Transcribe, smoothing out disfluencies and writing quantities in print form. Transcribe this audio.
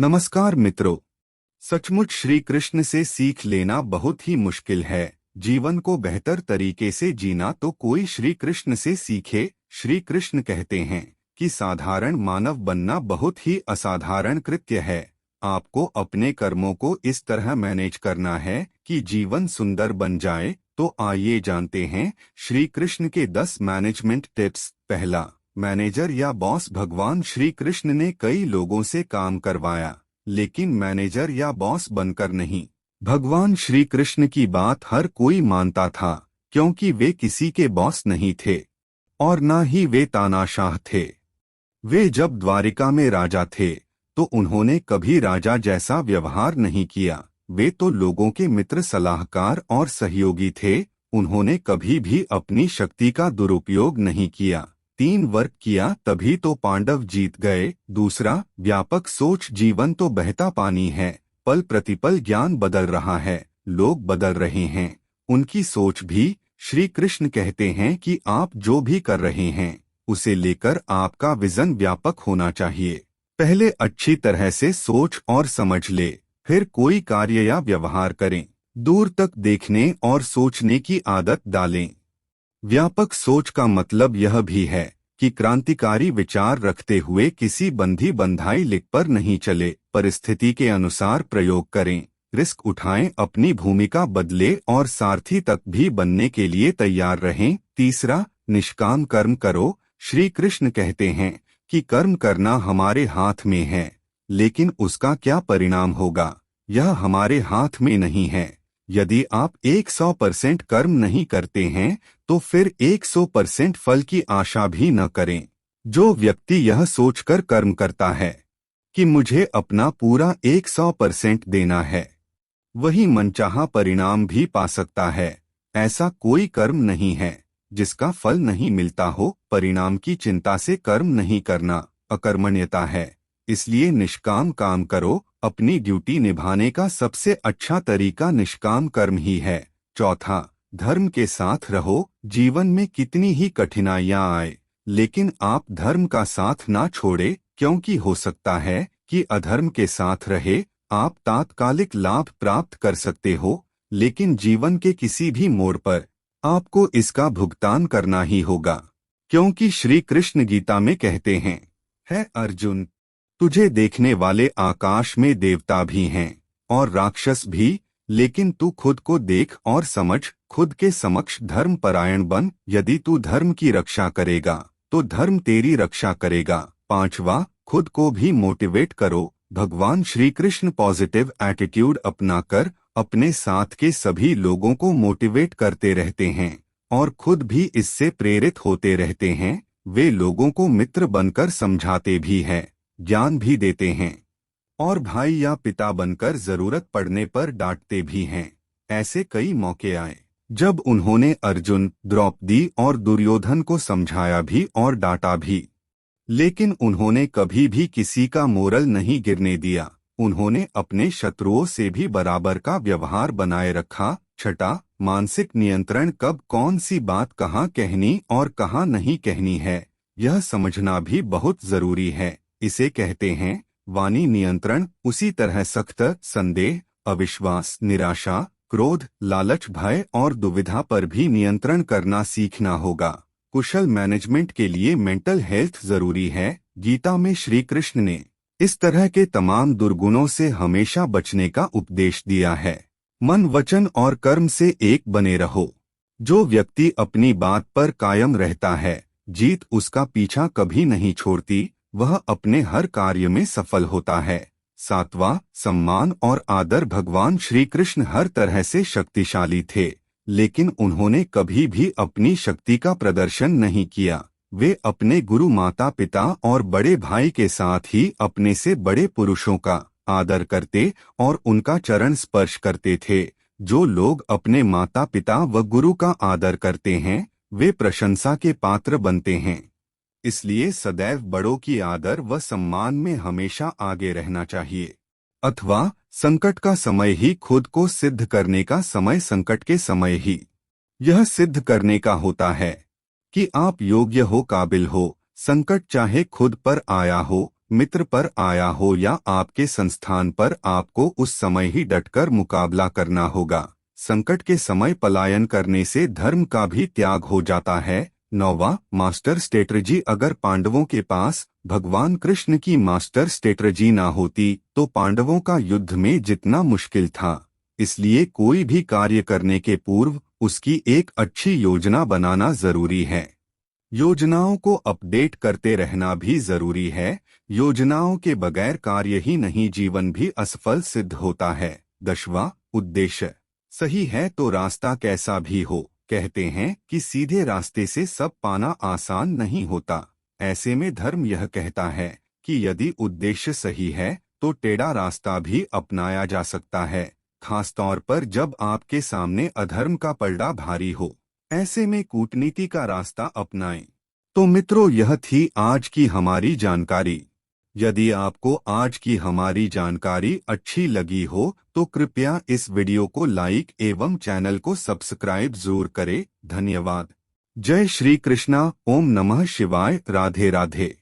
नमस्कार मित्रों। सचमुच श्री कृष्ण से सीख लेना बहुत ही मुश्किल है। जीवन को बेहतर तरीके से जीना तो कोई श्री कृष्ण से सीखे। श्री कृष्ण कहते हैं कि साधारण मानव बनना बहुत ही असाधारण कृत्य है। आपको अपने कर्मों को इस तरह मैनेज करना है कि जीवन सुंदर बन जाए। तो आइए जानते हैं श्री कृष्ण के 10 मैनेजमेंट टिप्स। पहला, मैनेजर या बॉस। भगवान श्री कृष्ण ने कई लोगों से काम करवाया, लेकिन मैनेजर या बॉस बनकर नहीं। भगवान श्री कृष्ण की बात हर कोई मानता था, क्योंकि वे किसी के बॉस नहीं थे और न ही वे तानाशाह थे। वे जब द्वारिका में राजा थे तो उन्होंने कभी राजा जैसा व्यवहार नहीं किया। वे तो लोगों के मित्र, सलाहकार और सहयोगी थे। उन्होंने कभी भी अपनी शक्ति का दुरुपयोग नहीं किया। 3 वर्क किया तभी तो पांडव जीत गए। दूसरा, व्यापक सोच। जीवन तो बहता पानी है, पल प्रतिपल ज्ञान बदल रहा है, लोग बदल रहे हैं, उनकी सोच भी। श्री कृष्ण कहते हैं कि आप जो भी कर रहे हैं उसे लेकर आपका विजन व्यापक होना चाहिए। पहले अच्छी तरह से सोच और समझ ले, फिर कोई कार्य या व्यवहार करें। दूर तक देखने और सोचने की आदत डालें। व्यापक सोच का मतलब यह भी है कि क्रांतिकारी विचार रखते हुए किसी बंधी बंधाई लिख पर नहीं चले। परिस्थिति के अनुसार प्रयोग करें, रिस्क उठाएं, अपनी भूमिका बदले और सारथी तक भी बनने के लिए तैयार रहें। तीसरा, निष्काम कर्म करो। श्री कृष्ण कहते हैं कि कर्म करना हमारे हाथ में है, लेकिन उसका क्या परिणाम होगा यह हमारे हाथ में नहीं है। यदि आप 100% कर्म नहीं करते हैं तो फिर 100% फल की आशा भी न करें। जो व्यक्ति यह सोचकर कर्म करता है कि मुझे अपना पूरा 100% देना है, वही मनचाहा परिणाम भी पा सकता है। ऐसा कोई कर्म नहीं है जिसका फल नहीं मिलता हो। परिणाम की चिंता से कर्म नहीं करना अकर्मण्यता है। इसलिए निष्काम काम करो। अपनी ड्यूटी निभाने का सबसे अच्छा तरीका निष्काम कर्म ही है। चौथा, धर्म के साथ रहो। जीवन में कितनी ही कठिनाइयां आए, लेकिन आप धर्म का साथ ना छोड़े, क्योंकि हो सकता है कि अधर्म के साथ रहे आप तात्कालिक लाभ प्राप्त कर सकते हो, लेकिन जीवन के किसी भी मोड़ पर आपको इसका भुगतान करना ही होगा। क्योंकि श्री कृष्ण गीता में कहते हैं, है अर्जुन, तुझे देखने वाले आकाश में देवता भी हैं और राक्षस भी, लेकिन तू खुद को देख और समझ। खुद के समक्ष धर्म परायण बन। यदि तू धर्म की रक्षा करेगा तो धर्म तेरी रक्षा करेगा। पांचवा, खुद को भी मोटिवेट करो। भगवान श्री कृष्ण पॉजिटिव एटीट्यूड अपनाकर अपने साथ के सभी लोगों को मोटिवेट करते रहते हैं और खुद भी इससे प्रेरित होते रहते हैं। वे लोगों को मित्र बनकर समझाते भी हैं, ज्ञान भी देते हैं और भाई या पिता बनकर जरूरत पड़ने पर डांटते भी हैं। ऐसे कई मौके आए जब उन्होंने अर्जुन, द्रौपदी और दुर्योधन को समझाया भी और डांटा भी, लेकिन उन्होंने कभी भी किसी का मोरल नहीं गिरने दिया। उन्होंने अपने शत्रुओं से भी बराबर का व्यवहार बनाए रखा। छठा, मानसिक नियंत्रण। कब कौन सी बात कहाँ कहनी और कहाँ नहीं कहनी है, यह समझना भी बहुत जरूरी है। इसे कहते हैं वाणी नियंत्रण। उसी तरह सख्त संदेह, अविश्वास, निराशा, क्रोध, लालच, भय और दुविधा पर भी नियंत्रण करना सीखना होगा। कुशल मैनेजमेंट के लिए मेंटल हेल्थ जरूरी है। गीता में श्री कृष्ण ने इस तरह के तमाम दुर्गुणों से हमेशा बचने का उपदेश दिया है। मन, वचन और कर्म से एक बने रहो। जो व्यक्ति अपनी बात पर कायम रहता है, जीत उसका पीछा कभी नहीं छोड़ती। वह अपने हर कार्य में सफल होता है। सातवां, सम्मान और आदर। भगवान श्री कृष्ण हर तरह से शक्तिशाली थे, लेकिन उन्होंने कभी भी अपनी शक्ति का प्रदर्शन नहीं किया। वे अपने गुरु, माता पिता और बड़े भाई के साथ ही अपने से बड़े पुरुषों का आदर करते और उनका चरण स्पर्श करते थे। जो लोग अपने माता पिता व गुरु का आदर करते हैं वे प्रशंसा के पात्र बनते हैं। इसलिए सदैव बड़ों की आदर व सम्मान में हमेशा आगे रहना चाहिए। अथवा संकट का समय ही खुद को सिद्ध करने का समय। संकट के समय ही यह सिद्ध करने का होता है कि आप योग्य हो, काबिल हो। संकट चाहे खुद पर आया हो मित्र पर आया हो या आपके संस्थान पर, आपको उस समय ही डटकर मुकाबला करना होगा। संकट के समय पलायन करने से धर्म का भी त्याग हो जाता है। 9वां, मास्टर स्ट्रेटजी। अगर पांडवों के पास भगवान कृष्ण की मास्टर स्ट्रेटजी ना होती तो पांडवों का युद्ध में जितना मुश्किल था। इसलिए कोई भी कार्य करने के पूर्व उसकी एक अच्छी योजना बनाना जरूरी है। योजनाओं को अपडेट करते रहना भी जरूरी है। योजनाओं के बगैर कार्य ही नहीं, जीवन भी असफल सिद्ध होता है। 10वां, उद्देश्य सही है तो रास्ता कैसा भी हो। कहते हैं कि सीधे रास्ते से सब पाना आसान नहीं होता। ऐसे में धर्म यह कहता है कि यदि उद्देश्य सही है तो टेढ़ा रास्ता भी अपनाया जा सकता है, खासतौर पर जब आपके सामने अधर्म का पलड़ा भारी हो। ऐसे में कूटनीति का रास्ता अपनाएं। तो मित्रों, यह थी आज की हमारी जानकारी। यदि आपको आज की हमारी जानकारी अच्छी लगी हो तो कृपया इस वीडियो को लाइक एवं चैनल को सब्सक्राइब जरूर करें। धन्यवाद। जय श्री कृष्णा। ओम नमः शिवाय। राधे राधे।